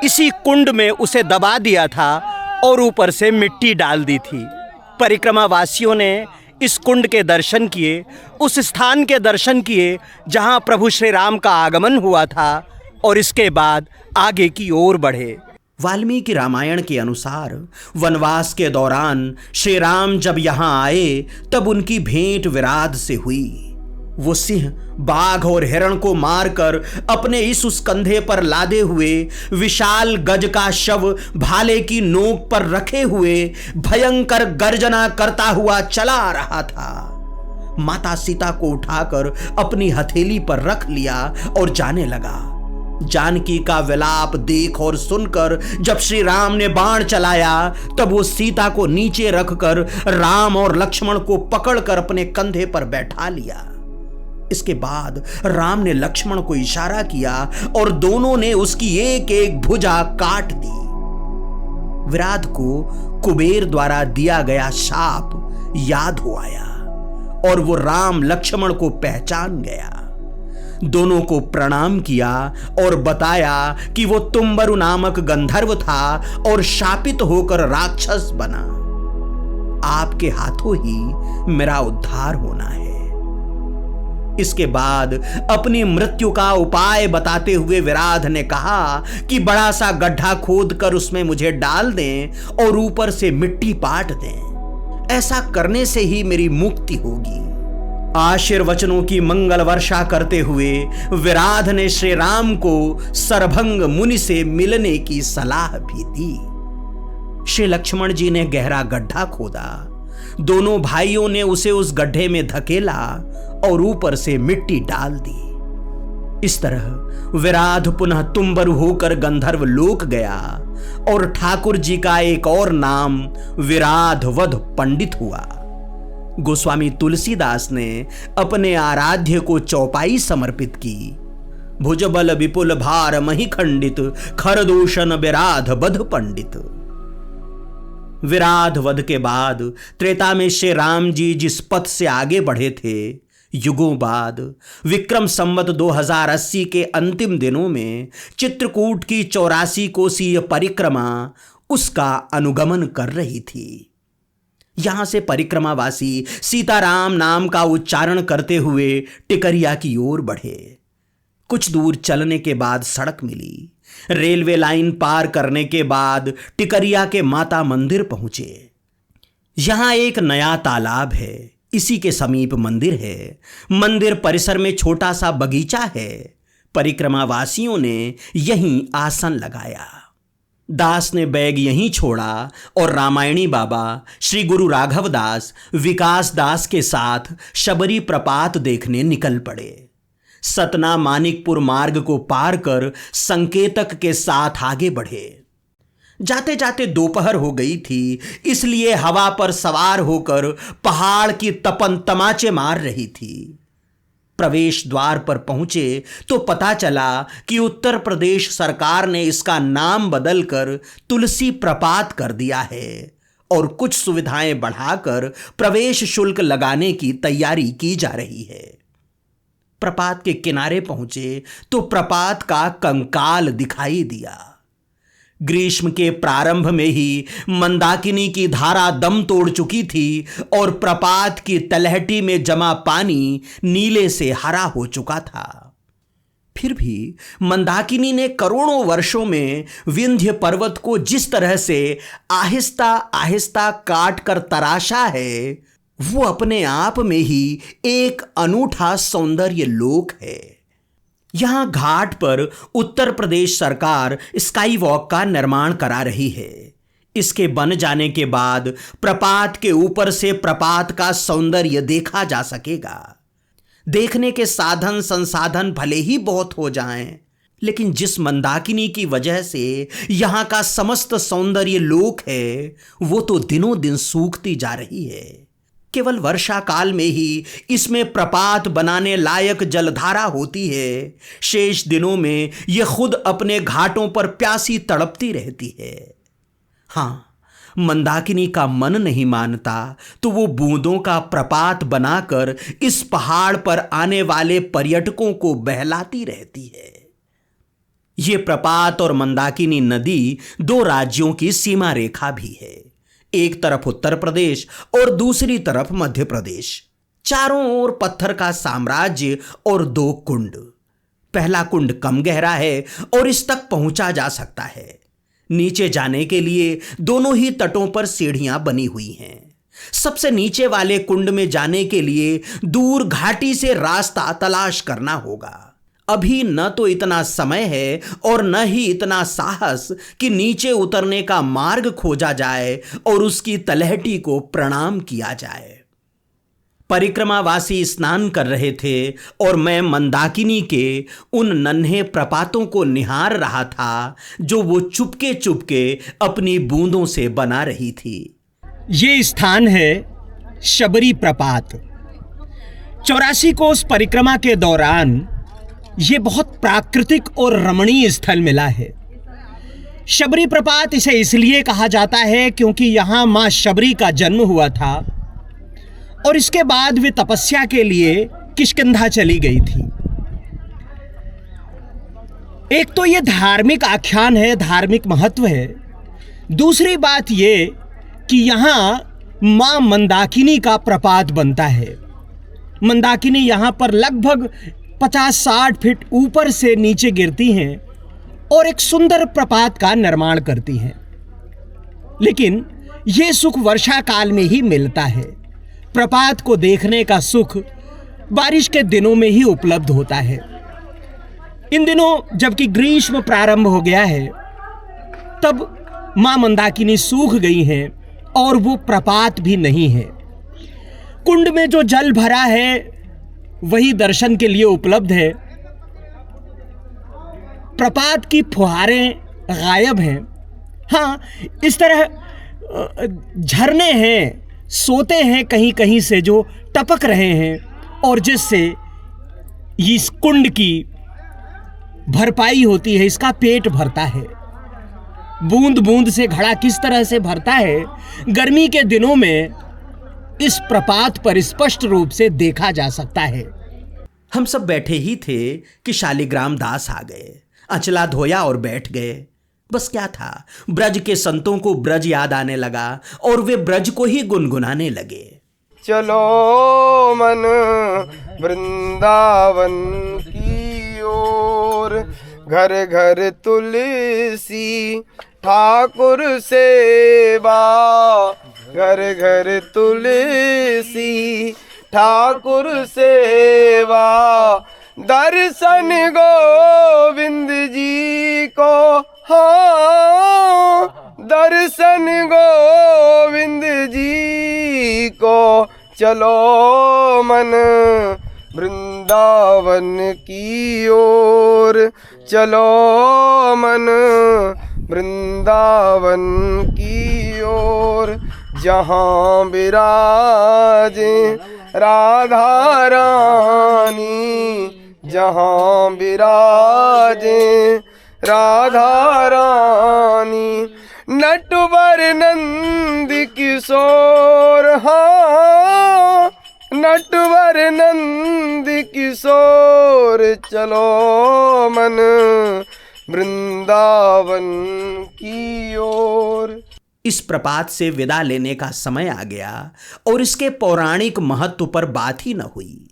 इसी कुंड में उसे दबा दिया था और ऊपर से मिट्टी डाल दी थी। परिक्रमावासियों ने इस कुंड के दर्शन किए, उस स्थान के दर्शन किए जहां प्रभु श्री राम का आगमन हुआ था, और इसके बाद आगे की ओर बढ़े। वाल्मीकि रामायण के अनुसार वनवास के दौरान श्री राम जब यहां आए तब उनकी भेंट विराध से हुई। वो सिंह, बाघ और हिरण को मारकर अपने उस कंधे पर लादे हुए विशाल गज का शव भाले की नोक पर रखे हुए भयंकर गर्जना करता हुआ चला आ रहा था। माता सीता को उठाकर अपनी हथेली पर रख लिया और जाने लगा। जानकी का विलाप देख और सुनकर जब श्री राम ने बाण चलाया तब वो सीता को नीचे रखकर राम और लक्ष्मण को पकड़कर अपने कंधे पर बैठा लिया। इसके बाद राम ने लक्ष्मण को इशारा किया और दोनों ने उसकी एक एक भुजा काट दी। विराध को कुबेर द्वारा दिया गया शाप याद हो आया और वो राम लक्ष्मण को पहचान गया। दोनों को प्रणाम किया और बताया कि वो तुम्बरु नामक गंधर्व था और शापित होकर राक्षस बना। आपके हाथों ही मेरा उद्धार होना है। इसके बाद अपनी मृत्यु का उपाय बताते हुए विराध ने कहा कि बड़ा सा गड्ढा खोदकर उसमें मुझे डाल दें और ऊपर से मिट्टी पाट दें। ऐसा करने से ही मेरी मुक्ति होगी। आशीर्वचनों की मंगल वर्षा करते हुए विराध ने श्री राम को सरभंग मुनि से मिलने की सलाह भी दी। श्री लक्ष्मण जी ने गहरा गड्ढा खोदा। दोनों भाइयों ने उसे उस गड्ढे में धकेला और ऊपर से मिट्टी डाल दी। इस तरह विराध पुनः तुम्बर होकर गंधर्व लोक गया और ठाकुर जी का एक और नाम विराधवध पंडित हुआ। गोस्वामी तुलसीदास ने अपने आराध्य को चौपाई समर्पित की। भुजबल विपुल भार मही खंडित, खरदूषण विराध बध पंडित। विराध वध के बाद त्रेता में श्री राम जी जिस पथ से आगे बढ़े थे, युगों बाद विक्रम संवत 2080 के अंतिम दिनों में चित्रकूट की 84 कोसीय परिक्रमा उसका अनुगमन कर रही थी। यहां से परिक्रमावासी सीताराम नाम का उच्चारण करते हुए टिकरिया की ओर बढ़े। कुछ दूर चलने के बाद सड़क मिली। रेलवे लाइन पार करने के बाद टिकरिया के माता मंदिर पहुंचे। यहां एक नया तालाब है, इसी के समीप मंदिर है। मंदिर परिसर में छोटा सा बगीचा है। परिक्रमावासियों ने यहीं आसन लगाया। दास ने बैग यहीं छोड़ा और रामायणी बाबा, श्री गुरु राघव दास, विकास दास के साथ शबरी प्रपात देखने निकल पड़े। सतना मानिकपुर मार्ग को पार कर संकेतक के साथ आगे बढ़े। जाते जाते दोपहर हो गई थी, इसलिए हवा पर सवार होकर पहाड़ की तपन तमाचे मार रही थी। प्रवेश द्वार पर पहुंचे तो पता चला कि उत्तर प्रदेश सरकार ने इसका नाम बदलकर तुलसी प्रपात कर दिया है और कुछ सुविधाएं बढ़ाकर प्रवेश शुल्क लगाने की तैयारी की जा रही है। प्रपात के किनारे पहुंचे तो प्रपात का कंकाल दिखाई दिया। ग्रीष्म के प्रारंभ में ही मंदाकिनी की धारा दम तोड़ चुकी थी और प्रपात की तलहटी में जमा पानी नीले से हरा हो चुका था। फिर भी मंदाकिनी ने करोड़ों वर्षों में विंध्य पर्वत को जिस तरह से आहिस्ता आहिस्ता काट कर तराशा है, वो अपने आप में ही एक अनूठा सौंदर्य लोक है। यहां घाट पर उत्तर प्रदेश सरकार स्काई वॉक का निर्माण करा रही है। इसके बन जाने के बाद प्रपात के ऊपर से प्रपात का सौंदर्य देखा जा सकेगा। देखने के साधन संसाधन भले ही बहुत हो जाएं, लेकिन जिस मंदाकिनी की वजह से यहां का समस्त सौंदर्य लोक है, वो तो दिनों दिन सूखती जा रही है। केवल वर्षा काल में ही इसमें प्रपात बनाने लायक जलधारा होती है। शेष दिनों में यह खुद अपने घाटों पर प्यासी तड़पती रहती है। हां, मंदाकिनी का मन नहीं मानता तो वो बूंदों का प्रपात बनाकर इस पहाड़ पर आने वाले पर्यटकों को बहलाती रहती है। ये प्रपात और मंदाकिनी नदी 2 राज्यों की सीमा रेखा भी है। एक तरफ उत्तर प्रदेश और दूसरी तरफ मध्य प्रदेश। चारों ओर पत्थर का साम्राज्य और 2 कुंड। पहला कुंड कम गहरा है और इस तक पहुंचा जा सकता है, नीचे जाने के लिए दोनों ही तटों पर सीढ़ियां बनी हुई हैं। सबसे नीचे वाले कुंड में जाने के लिए दूर घाटी से रास्ता तलाश करना होगा। अभी न तो इतना समय है और न ही इतना साहस कि नीचे उतरने का मार्ग खोजा जाए और उसकी तलहटी को प्रणाम किया जाए। परिक्रमावासी स्नान कर रहे थे और मैं मंदाकिनी के उन नन्हे प्रपातों को निहार रहा था जो वो चुपके चुपके अपनी बूंदों से बना रही थी। ये स्थान है शबरी प्रपात। 84 कोस परिक्रमा के दौरान ये बहुत प्राकृतिक और रमणीय स्थल मिला है। शबरी प्रपात इसे इसलिए कहा जाता है क्योंकि यहाँ माँ शबरी का जन्म हुआ था और इसके बाद वे तपस्या के लिए किष्किंधा चली गई थी। एक तो ये धार्मिक आख्यान है, धार्मिक महत्व है। दूसरी बात ये कि यहाँ माँ मंदाकिनी का प्रपात बनता है। मंदाकिनी यहाँ पर लगभग 50-60 फीट ऊपर से नीचे गिरती हैं और एक सुंदर प्रपात का निर्माण करती हैं। लेकिन ये सुख वर्षा काल में ही मिलता है। प्रपात को देखने का सुख बारिश के दिनों में ही उपलब्ध होता है। इन दिनों जबकि ग्रीष्म प्रारंभ हो गया है, तब मां मंदाकिनी सूख गई हैं और वो प्रपात भी नहीं है। कुंड में जो जल भरा है वही दर्शन के लिए उपलब्ध है। प्रपात की फुहारें गायब हैं। हाँ, इस तरह झरने हैं, सोते हैं कहीं कहीं से जो टपक रहे हैं और जिससे इस कुंड की भरपाई होती है, इसका पेट भरता है। बूंद बूंद से घड़ा किस तरह से भरता है, गर्मी के दिनों में इस प्रपात पर स्पष्ट रूप से देखा जा सकता है। हम सब बैठे ही थे कि शालिग्राम दास आ गए। अचला धोया और बैठ गए। बस क्या था, ब्रज के संतों को ब्रज याद आने लगा और वे ब्रज को ही गुनगुनाने लगे। चलो मन वृंदावन की ओर, घर घर तुलसी ठाकुर सेवा, घर घर तुलसी ठाकुर सेवा, दर्शन गोविंद जी को, हाँ दर्शन गोविंद जी को, चलो मन वृंदावन की ओर, चलो मन वृंदावन की ओर, जहाँ विराजे राधा रानी, जहाँ विराजे राधा रानी, नटवर नंद किशोर, हाँ नटवर नंद किशोर, चलो मन वृंदावन की ओर। इस प्रपात से विदा लेने का समय आ गया और इसके पौराणिक महत्व पर बात ही न हुई।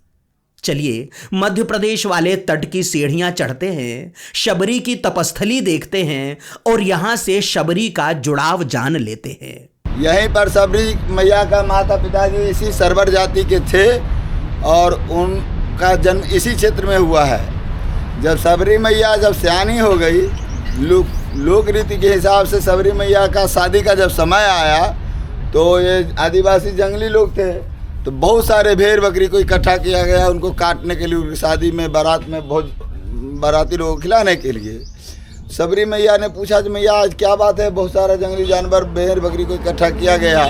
चलिए मध्य प्रदेश वाले तट की सीढ़ियां चढ़ते हैं, शबरी की तपस्थली देखते हैं और यहां से शबरी का जुड़ाव जान लेते हैं। यहीं पर शबरी मैया का माता पिताजी इसी सरवर जाति के थे और उनका जन्म इसी क्षेत्र में हुआ है। जब शबरी मैया जब सयानी हो गई, लोक रीति के हिसाब से शबरी मैया का शादी का जब समय आया तो ये आदिवासी जंगली लोग थे, तो बहुत सारे भेड़ बकरी को इकट्ठा किया गया उनको काटने के लिए, उनकी शादी में बारात में बहुत बाराती लोगों को खिलाने के लिए। शबरी मैया ने पूछा कि मैया आज क्या बात है, बहुत सारा जंगली जानवर भेड़ बकरी को इकट्ठा किया गया।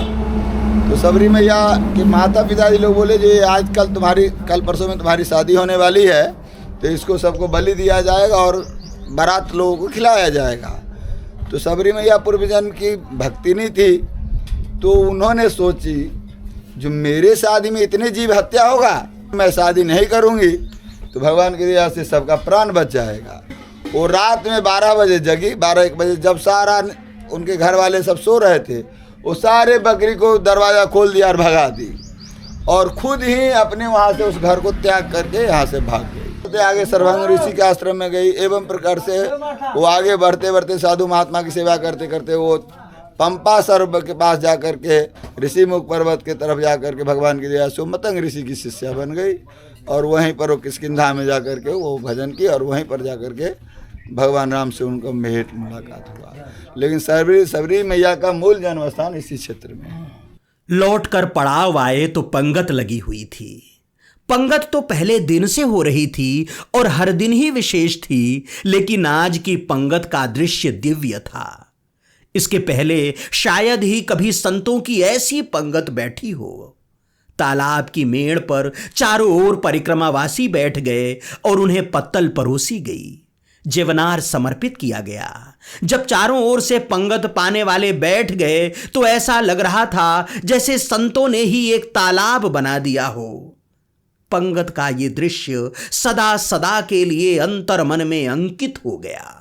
तो शबरी मैया के माता पिताजी लोग बोले जी आज कल परसों में तुम्हारी शादी होने वाली है, तो इसको सबको बलि दिया जाएगा और बारात लोगों को खिलाया जाएगा। तो शबरी मैया पूर्वजन की भक्तिनी थी, तो उन्होंने सोची जो मेरे शादी में इतने जीव हत्या होगा, मैं शादी नहीं करूंगी तो भगवान की दया से सबका प्राण बच जाएगा। वो रात में 12 बजे जगी, 12-1 बजे जब सारा उनके घर वाले सब सो रहे थे, वो सारे बकरी को दरवाज़ा खोल दिया और भगा दी और खुद ही अपने वहाँ से उस घर को त्याग करके यहाँ से भाग गई। ते आगे सर्वांग ऋषि के आश्रम में गई। एवं प्रकार से वो आगे बढ़ते बढ़ते साधु महात्मा की सेवा करते करते वो पंपा सरोवर के पास जाकर के ऋषिमुख पर्वत के तरफ जाकर के भगवान की दया से मतंग ऋषि की शिष्या बन गई और वहीं पर वो किष्किंधा में जाकर के वो भजन की और वहीं पर जाकर के भगवान राम से उनको भेंट मुलाकात हुआ। लेकिन सबरी मैया का मूल जन्म स्थान इसी क्षेत्र में है। लौटकर पड़ाव आए तो पंगत लगी हुई थी। पंगत तो पहले दिन से हो रही थी और हर दिन ही विशेष थी, लेकिन आज की पंगत का दृश्य दिव्य था। इसके पहले शायद ही कभी संतों की ऐसी पंगत बैठी हो। तालाब की मेड़ पर चारों ओर परिक्रमावासी बैठ गए और उन्हें पत्तल परोसी गई, जेवनार समर्पित किया गया। जब चारों ओर से पंगत पाने वाले बैठ गए तो ऐसा लग रहा था जैसे संतों ने ही एक तालाब बना दिया हो। पंगत का ये दृश्य सदा सदा के लिए अंतर मन में अंकित हो गया।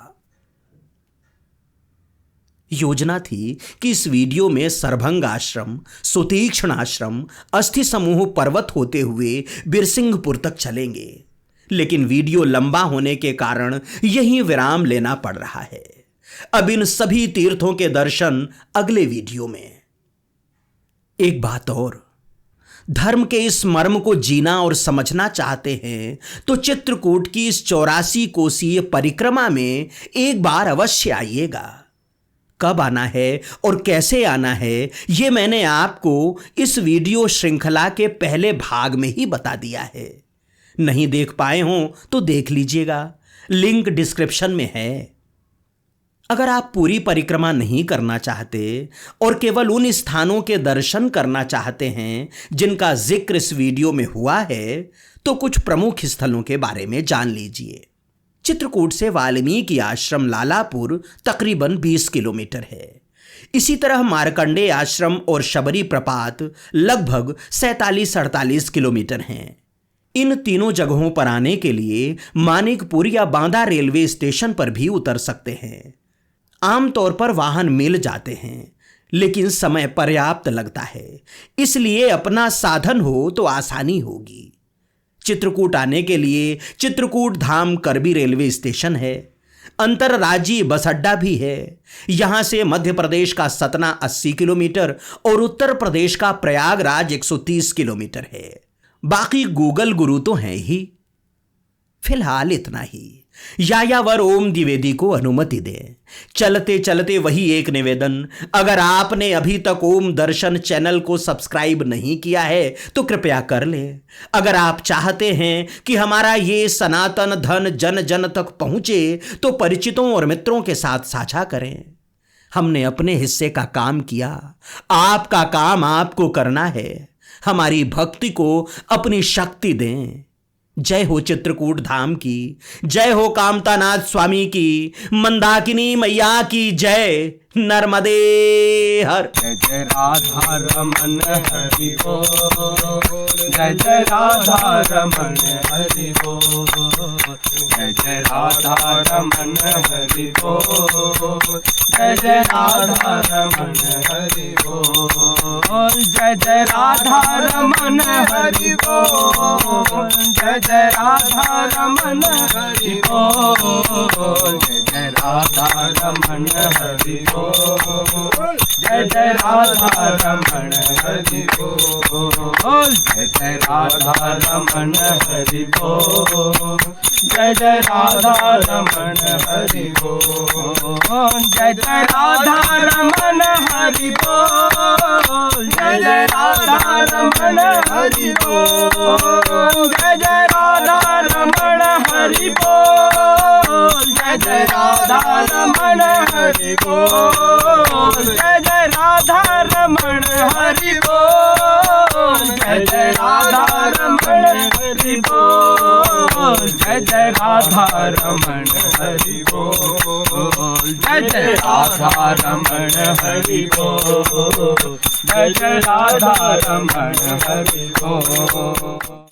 योजना थी कि इस वीडियो में सरभंग आश्रम, सुतीक्ष्ण आश्रम, अस्थि समूह पर्वत होते हुए बिरसिंहपुर तक चलेंगे, लेकिन वीडियो लंबा होने के कारण यहीं विराम लेना पड़ रहा है। अब इन सभी तीर्थों के दर्शन अगले वीडियो में। एक बात और, धर्म के इस मर्म को जीना और समझना चाहते हैं तो चित्रकूट की इस 84 कोसीय परिक्रमा में एक बार अवश्य आइएगा। कब आना है और कैसे आना है ये मैंने आपको इस वीडियो श्रृंखला के पहले भाग में ही बता दिया है। नहीं देख पाए हों तो देख लीजिएगा, लिंक डिस्क्रिप्शन में है। अगर आप पूरी परिक्रमा नहीं करना चाहते और केवल उन स्थानों के दर्शन करना चाहते हैं जिनका जिक्र इस वीडियो में हुआ है, तो कुछ प्रमुख स्थलों के बारे में जान लीजिए। चित्रकूट से वाल्मीकि आश्रम लालापुर तकरीबन 20 किलोमीटर है। इसी तरह मार्कंडेय आश्रम और शबरी प्रपात लगभग 47-48 किलोमीटर हैं। इन तीनों जगहों पर आने के लिए मानिकपुर या बांदा रेलवे स्टेशन पर भी उतर सकते हैं। आमतौर पर वाहन मिल जाते हैं, लेकिन समय पर्याप्त लगता है, इसलिए अपना साधन हो तो आसानी होगी। चित्रकूट आने के लिए चित्रकूट धाम करबी रेलवे स्टेशन है। अंतरराज्यीय बस अड्डा भी है। यहां से मध्य प्रदेश का सतना 80 किलोमीटर और उत्तर प्रदेश का प्रयागराज 130 किलोमीटर है। बाकी गूगल गुरु तो हैं ही। फिलहाल इतना ही। यायावर ओम द्विवेदी को अनुमति दें। चलते चलते वही एक निवेदन, अगर आपने अभी तक ओम दर्शन चैनल को सब्सक्राइब नहीं किया है तो कृपया कर लें। अगर आप चाहते हैं कि हमारा ये सनातन धन जन जन तक पहुंचे तो परिचितों और मित्रों के साथ साझा करें। हमने अपने हिस्से का काम किया, आपका काम आपको करना है। हमारी भक्ति को अपनी शक्ति दें। जय हो चित्रकूट धाम की, जय हो कामतानाथ स्वामी की, मंदाकिनी मैया की जय, नर्मदे हर। जय जय राधा रमन हरि बोल, जय जय राधा रमन हरि बोल, जय जय राधा रमन हरि बोल, जय जय राधा रमन हरि बोल, जय जय राधा रमन हरि बोल, जय जय राधा रमन हरि बोल, जय जय राधा रमन हरि बोल, जय जय राधा रमन हरि बोल, जय जय राधा रमन हरि बोल, जय जय राधा रमन हरि बोल, जय जय राधा रमन हरि बोल, जय जय राधा रमन हरि बोल, जय जय राधा रमन हरि बोल, जय जय राधा रमन हरि बोल, जय जय राधा रमन हरि बोल, जय जय राधा रमन हरि बोल, जय जय राधा रमन हरि बोल, जय जय राधा रमन हरि बोल, जय जय राधा रमन हरि बोल।